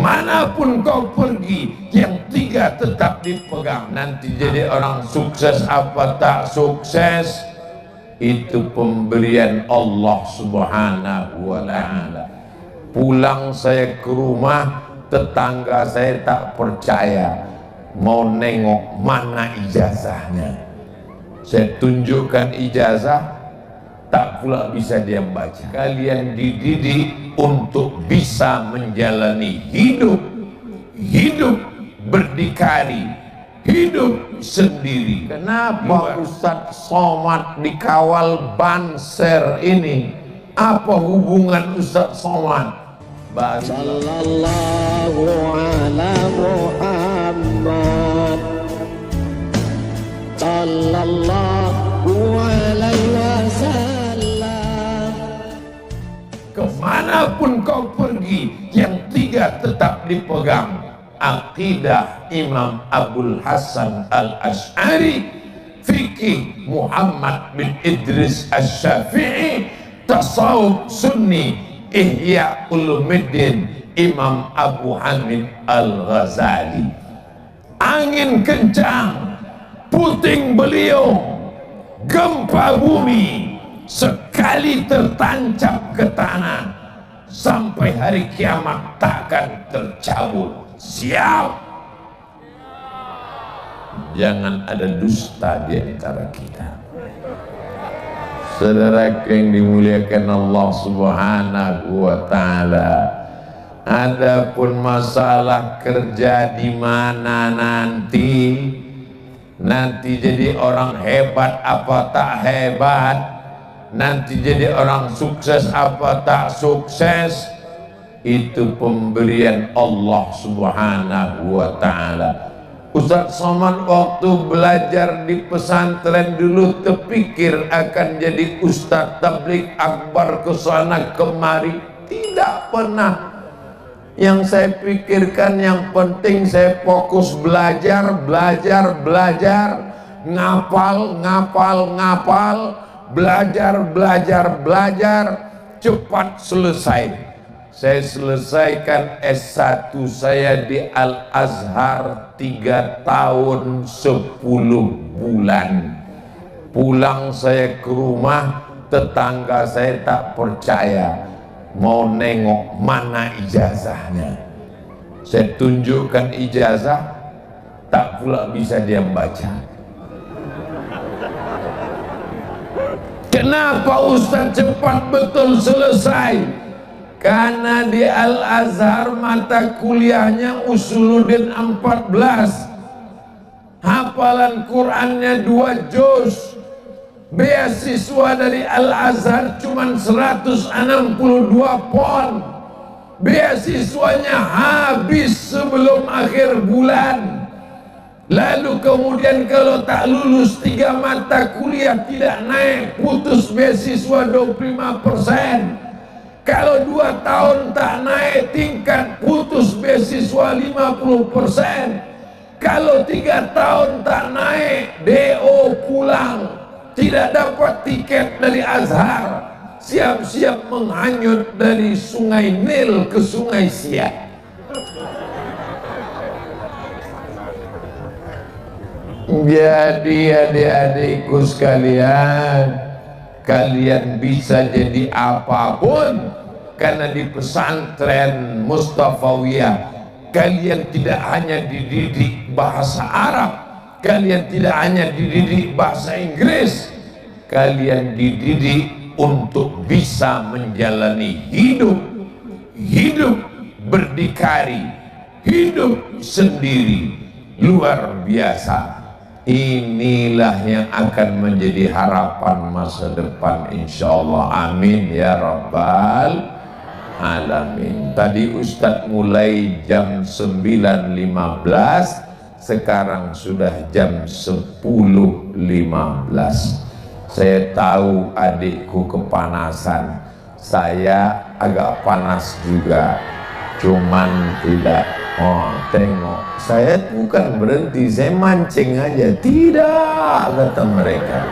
Kemanapun kau pergi, yang tiga tetap dipegang. Nanti jadi orang sukses apa tak sukses, itu pemberian Allah Subhanahu wa ta'ala. Pulang saya ke rumah, tetangga saya tak percaya, mau nengok mana ijazahnya. Saya tunjukkan ijazah, tak pula bisa dia baca. Kalian dididik untuk bisa menjalani hidup berdikari, hidup sendiri. Kenapa Ustadz Somad dikawal banser ini? Apa hubungan Ustadz Somad? Sallallahu ala Muhammad, sallallahu alaihi wasallam. Kemanapun kau pergi, yang tiga tetap dipegang. Aqidah Imam Abul Hasan Al-Ash'ari, fikih Muhammad bin Idris Asy-Syafi'i, tasawuf Sunni Ihya Ulumuddin Imam Abu Hamid Al-Ghazali. Angin kencang, puting beliung, gempa bumi, sekali tertancap ke tanah, sampai hari kiamat takkan tercabut. Siap. Jangan ada dusta di antara kita. Saudara yang dimuliakan Allah Subhanahu wa ta'ala, adapun masalah kerja di mana nanti jadi orang hebat apa tak hebat, nanti jadi orang sukses apa tak sukses, itu pemberian Allah Subhanahu wa ta'ala. Ustadz Somad waktu belajar di pesantren dulu terpikir akan jadi Ustadz tabligh akbar ke sana kemari, tidak pernah. Yang saya pikirkan yang penting saya fokus belajar, ngapal, belajar, cepat selesai. Saya selesaikan S1 saya di Al-Azhar 3 tahun 10 bulan. Pulang saya ke rumah, tetangga saya tak percaya, mau nengok mana ijazahnya. Saya tunjukkan ijazah, tak pula bisa dia baca. Kenapa Ustaz cepat betul selesai? Karena di Al-Azhar mata kuliahnya Usuluddin 14, hafalan Qur'annya 2 juz. Beasiswa dari Al-Azhar cuma 162 pon. Beasiswanya habis sebelum akhir bulan. Lalu kemudian kalau tak lulus 3 mata kuliah tidak naik, putus beasiswa 25%. Kalau 2 tahun tak naik tingkat, putus beasiswa 50%. Kalau 3 tahun tak naik, DO pulang, tidak dapat tiket dari Azhar, siap-siap menghanyut dari sungai Nil ke sungai Siak. Jadi adik-adikku sekalian, kalian bisa jadi apapun. Karena di pesantren Mustafawiyah kalian tidak hanya dididik bahasa Arab, kalian tidak hanya dididik bahasa Inggris, kalian dididik untuk bisa menjalani hidup berdikari, hidup sendiri. Luar biasa. Inilah yang akan menjadi harapan masa depan insyaallah. Amin ya rabbal alamin. Tadi Ustadz mulai jam 9.15, sekarang sudah jam 10.15. Saya tahu adikku kepanasan, saya agak panas juga, cuman tidak. Oh, tengok, saya bukan berhenti, saya mancing aja. Tidak, kata mereka.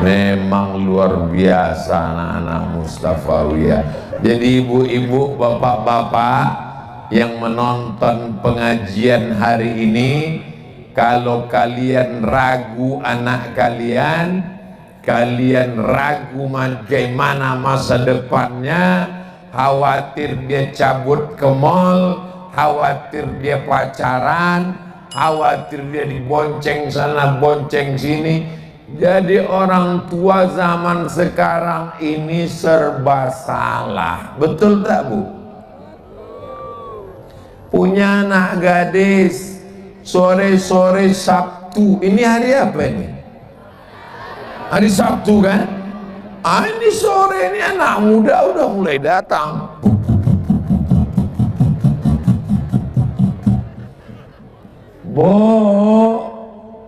Memang luar biasa anak-anak Mustafawiyah. Jadi ibu-ibu, bapak-bapak, yang menonton pengajian hari ini, kalau kalian ragu anak kalian, kalian ragu bagaimana masa depannya, khawatir dia cabut ke mall, khawatir dia pacaran, khawatir dia dibonceng sana bonceng sini. Jadi orang tua zaman sekarang ini serba salah. Betul tak Bu? Punya anak gadis, sore-sore Sabtu, ini hari apa ini? Hari Sabtu kan? Ini sore ini anak muda udah mulai datang. Bu,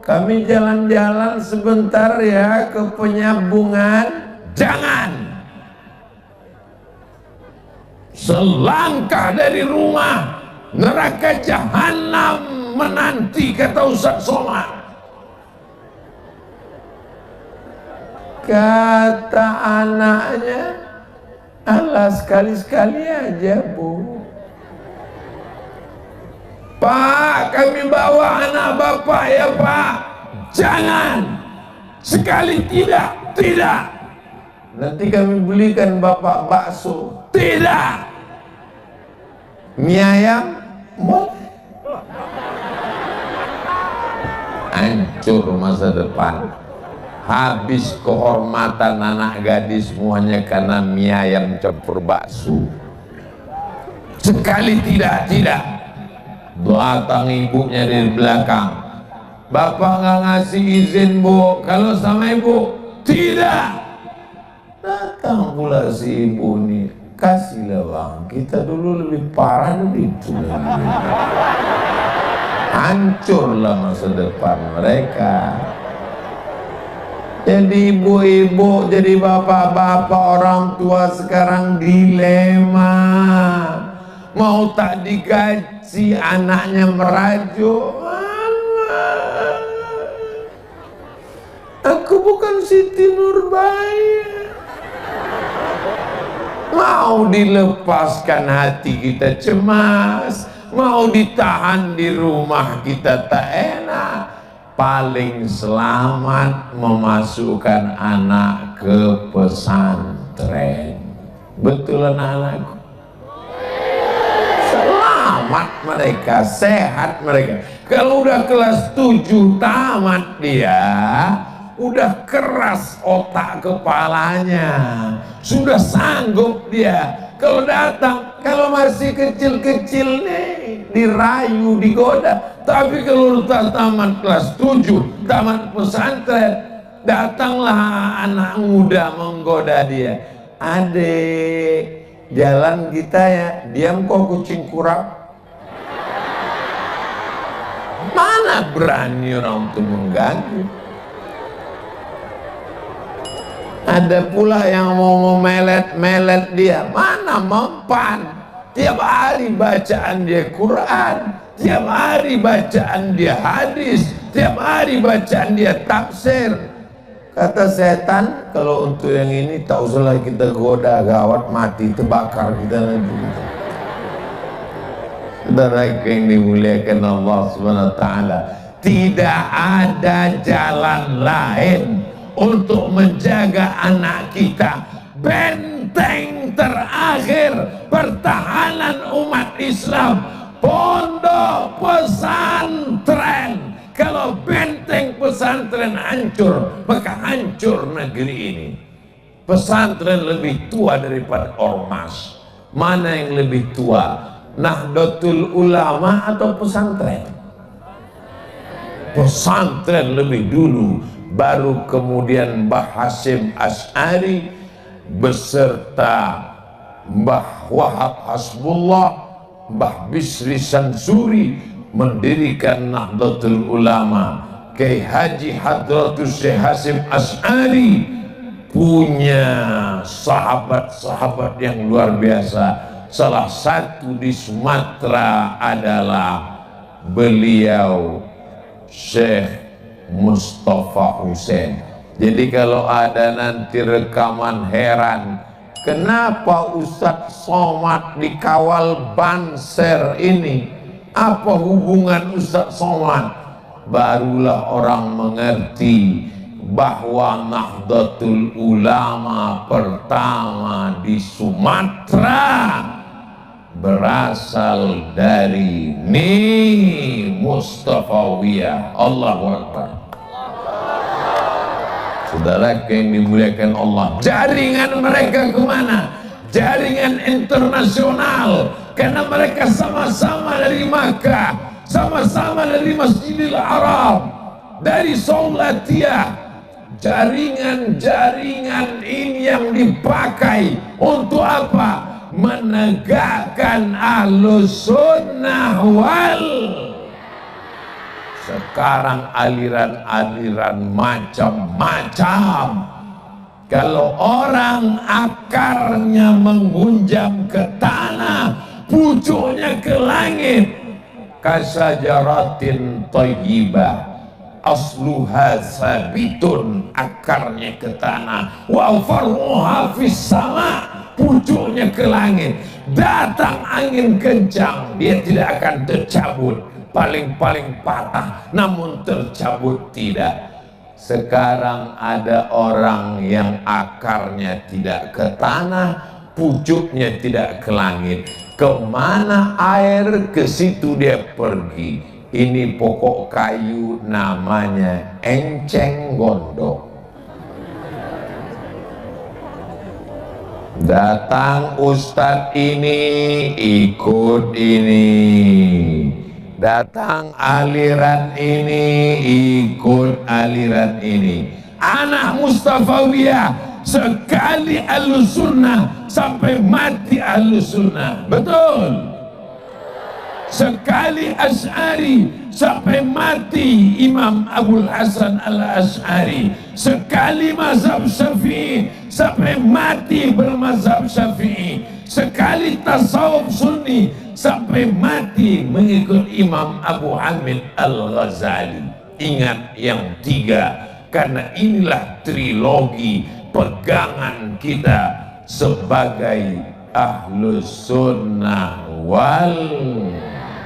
kami jalan-jalan sebentar ya ke penyambungan. Jangan. Selangkah dari rumah, neraka jahanam menanti, kata Ustaz Somad. Kata anaknya, alah sekali-sekali aja Bu. Pak, kami bawa anak bapak ya Pak. Jangan. Sekali tidak. Nanti kami belikan bapak bakso. Tidak. Mie ayam, mau. Hancur masa depan. Habis kehormatan anak gadis semuanya karena mie ayam campur bakso. Sekali tidak. Datang ibunya dari belakang. Bapak nggak ngasih izin Bu, kalau sama ibu tidak. Datang pula si ibu nih, kasihlah Bang, kita dulu lebih parah dari itu. Hancurlah masa depan mereka. Jadi ibu-ibu, jadi bapak-bapak, orang tua sekarang dilema. Mau tak digaji, anaknya merajuk. Aku bukan Siti Nurbaya. Mau dilepaskan hati kita cemas, mau ditahan di rumah kita tak enak. Paling selamat memasukkan anak ke pesantren. Betul anak-anakku? Selamat mereka, sehat mereka. Kalau udah kelas 7 tamat dia, udah keras otak kepalanya, sudah sanggup dia. Kalau datang, kalau masih kecil-kecil nih, dirayu, digoda. Tapi kalau udah tamat kelas 7, tamat pesantren, datanglah anak muda menggoda dia. Adek, jalan kita ya, diam kok kucing kurap. Mana berani orang itu mengganggu. Ada pula yang mau melet dia, mana mempan. Tiap hari bacaan dia Quran, tiap hari bacaan dia hadis, tiap hari bacaan dia tafsir. Kata setan, kalau untuk yang ini tak usah kita goda, gawat mati, terbakar kita nanti. Saudara yang dimuliakan Allah Subhanahu wa taala, tidak ada jalan lain untuk menjaga anak kita. Benteng terakhir pertahanan umat Islam, pondok pesantren. Kalau benteng pesantren hancur, maka hancur negeri ini. Pesantren lebih tua daripada ormas. Mana yang lebih tua, Nahdlatul Ulama atau pesantren? Pesantren lebih dulu, baru kemudian Mbah Hasyim Asy'ari beserta Mbah Wahab Hasbullah, Mbah Bisri Sansuri mendirikan Nahdlatul Ulama. Kiai Haji Hadratus Syekh Hasyim Asy'ari punya sahabat-sahabat yang luar biasa. Salah satu di Sumatera adalah beliau Syekh Mustafa Hussein. Jadi kalau ada nanti rekaman heran, kenapa Ustadz Somad dikawal Banser ini? Apa hubungan Ustadz Somad? Barulah orang mengerti bahwa Nahdlatul Ulama pertama di Sumatera berasal dari Mustafawiyah. Allahu Akbar. Saudara yang dimuliakan Allah, jaringan mereka kemana? Jaringan internasional, karena mereka sama-sama dari Makkah, sama-sama dari Masjidil Haram, dari Saulatiyah. Jaringan-jaringan ini yang dipakai untuk apa? Menegakkan Ahlus Sunnah wal. Sekarang aliran-aliran macam-macam. Kalau orang akarnya menghunjam ke tanah, pucuknya ke langit, kasajaratin thayyibah, asluha sabitun, akarnya ke tanah, wa far'uha fis sama, pucuknya ke langit. Datang angin kencang, dia tidak akan tercabut, paling-paling patah, namun tercabut tidak. Sekarang ada orang yang akarnya tidak ke tanah, pucuknya tidak ke langit. Kemana air, ke situ dia pergi. Ini pokok kayu namanya enceng gondok. Datang ustadz ini, ikut ini. Datang aliran ini, ikut aliran ini. Anak Mustafawiyah, sekali Ahlus Sunnah sampai mati Ahlus Sunnah. Betul. Sekali Asy'ari sampai mati Imam Abul Hasan Al-Asy'ari. Sekali mazhab Syafi'i sampai mati bermazhab Syafi'i. Sekali tasawuf Sunni sampai mati mengikut Imam Abu Hamid Al-Ghazali. Ingat yang tiga, karena inilah trilogi pegangan kita sebagai Ahlus Sunnah wal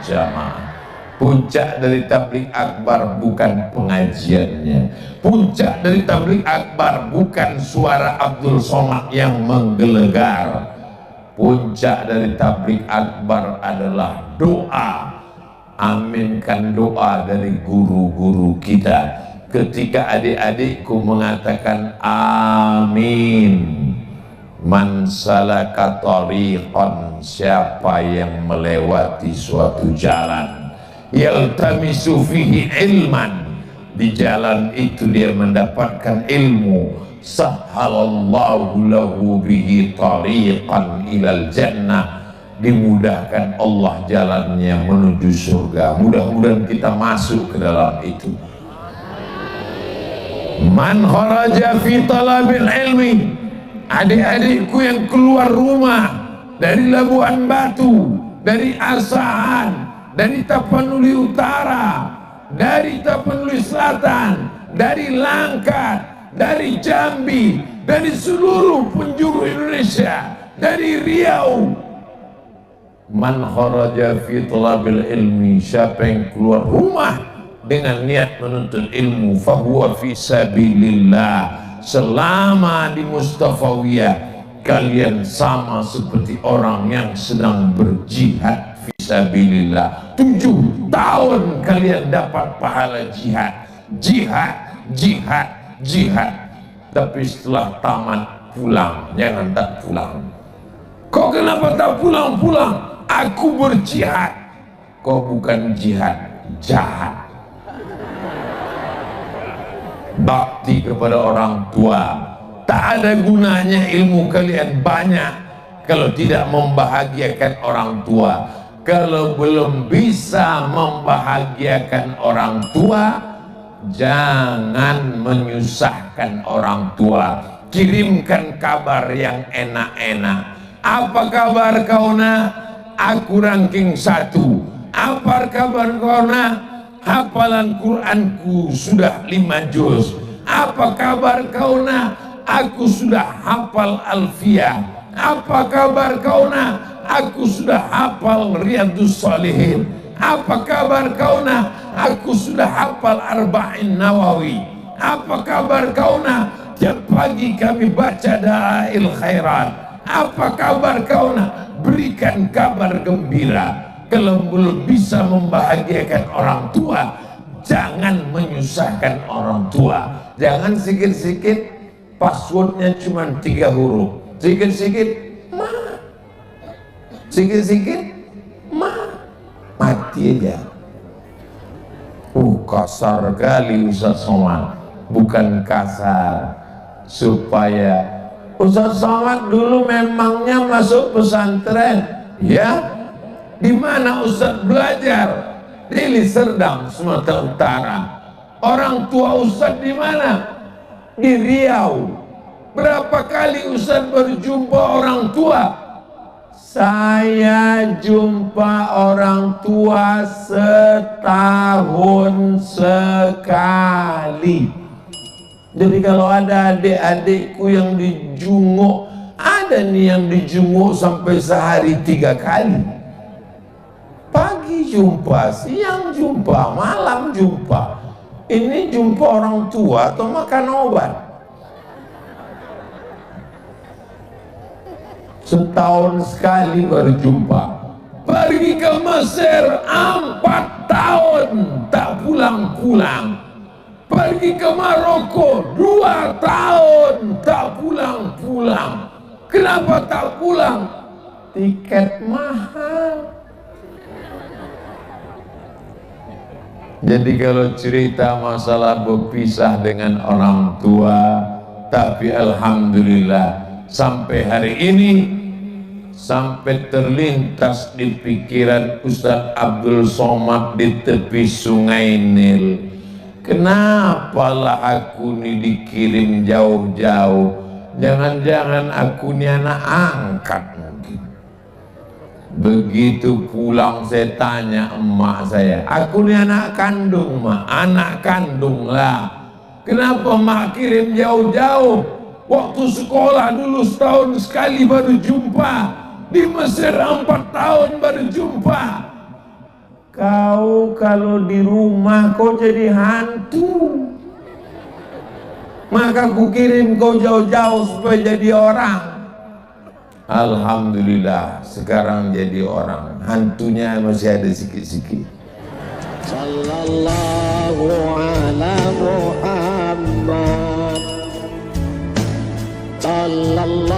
Jamaah. Puncak dari tabligh akbar bukan pengajiannya. Puncak dari tabligh akbar bukan suara Abdul Somad yang menggelegar. Puncak dari tabligh akbar adalah doa. Aminkan doa dari guru-guru kita. Ketika adik-adikku mengatakan amin. Man salaka tariqan, siapa yang melewati suatu jalan, yaltamisu fihi ilman, di jalan itu dia mendapatkan ilmu, sahhalallahu lahu bihi tariqan ilal jannah, dimudahkan Allah jalannya menuju surga. Mudah-mudahan kita masuk ke dalam itu. Man kharaja fi talabil ilmi, adik-adikku yang keluar rumah dari Labuan Batu, dari Asahan, dari Tapanuli Utara, dari Tapanuli Selatan, dari Langkat, dari Jambi, dari seluruh penjuru Indonesia, dari Riau. Man kharaja fi talabil ilmi, siapa yang keluar rumah dengan niat menuntut ilmu, fahuwa fi sabilillah. Selama di Mustafawiyah, kalian sama seperti orang yang sedang berjihad fisabilillah. 7 tahun kalian dapat pahala jihad, jihad, jihad, jihad. Tapi setelah tamat pulang, jangan tak pulang. Kau kenapa tak pulang-pulang? Aku berjihad. Kau bukan jihad, jahat. Bakti kepada orang tua, tak ada gunanya ilmu kalian banyak kalau tidak membahagiakan orang tua. Kalau belum bisa membahagiakan orang tua, jangan menyusahkan orang tua. Kirimkan kabar yang enak-enak. Apa kabar kau nak? Aku ranking 1. Apa kabar kau nak? Hafalan Quranku sudah 5 juz. Apa kabar kau nak? Aku sudah hafal Alfiyah. Apa kabar kau nak? Aku sudah hafal Riyadhus Shalihin. Apa kabar kau nak? Aku sudah hafal Arba'in Nawawi. Apa kabar kau nak? Tiap pagi kami baca Dalail Khairat. Apa kabar kau nak? Berikan kabar gembira. Kalau belum bisa membahagiakan orang tua, jangan menyusahkan orang tua. Jangan sikit-sikit passwordnya cuma 3 huruf. Sikit-sikit ma, sikit-sikit ma, mati aja. Kasar kali Ustaz Somad. Bukan kasar, supaya Ustaz Somad dulu memangnya masuk pesantren, ya? Di mana Ustaz belajar? Di Deli Serdang, Sumatera Utara. Orang tua Ustaz di mana? Di Riau. Berapa kali Ustaz berjumpa orang tua? Saya jumpa orang tua setahun sekali. Jadi kalau ada adik-adikku yang dijunguk, ada nih yang dijunguk sampai sehari 3 kali. Pagi jumpa, siang jumpa, malam jumpa. Ini jumpa orang tua atau makan obat? Setahun sekali baru jumpa. Pergi ke Mesir 4 tahun tak pulang-pulang. Pergi ke Maroko 2 tahun tak pulang-pulang. Kenapa tak pulang? Tiket mahal. Jadi kalau cerita masalah berpisah dengan orang tua, tapi alhamdulillah sampai hari ini, sampai terlintas di pikiran Ustaz Abdul Somad di tepi sungai Nil, kenapalah aku ini dikirim jauh-jauh? Jangan-jangan aku ini anak angkat mungkin. Begitu pulang saya tanya emak saya, aku ini anak kandung mak, anak kandung lah. Kenapa mak kirim jauh-jauh? Waktu sekolah dulu setahun sekali baru jumpa. Di Mesir 4 tahun baru jumpa. Kau kalau di rumah kau jadi hantu. Maka ku kirim kau jauh-jauh supaya jadi orang. Alhamdulillah sekarang jadi orang. Hantunya masih ada sikit-sikit. Sallallahu ala Muhammad. Sallallahu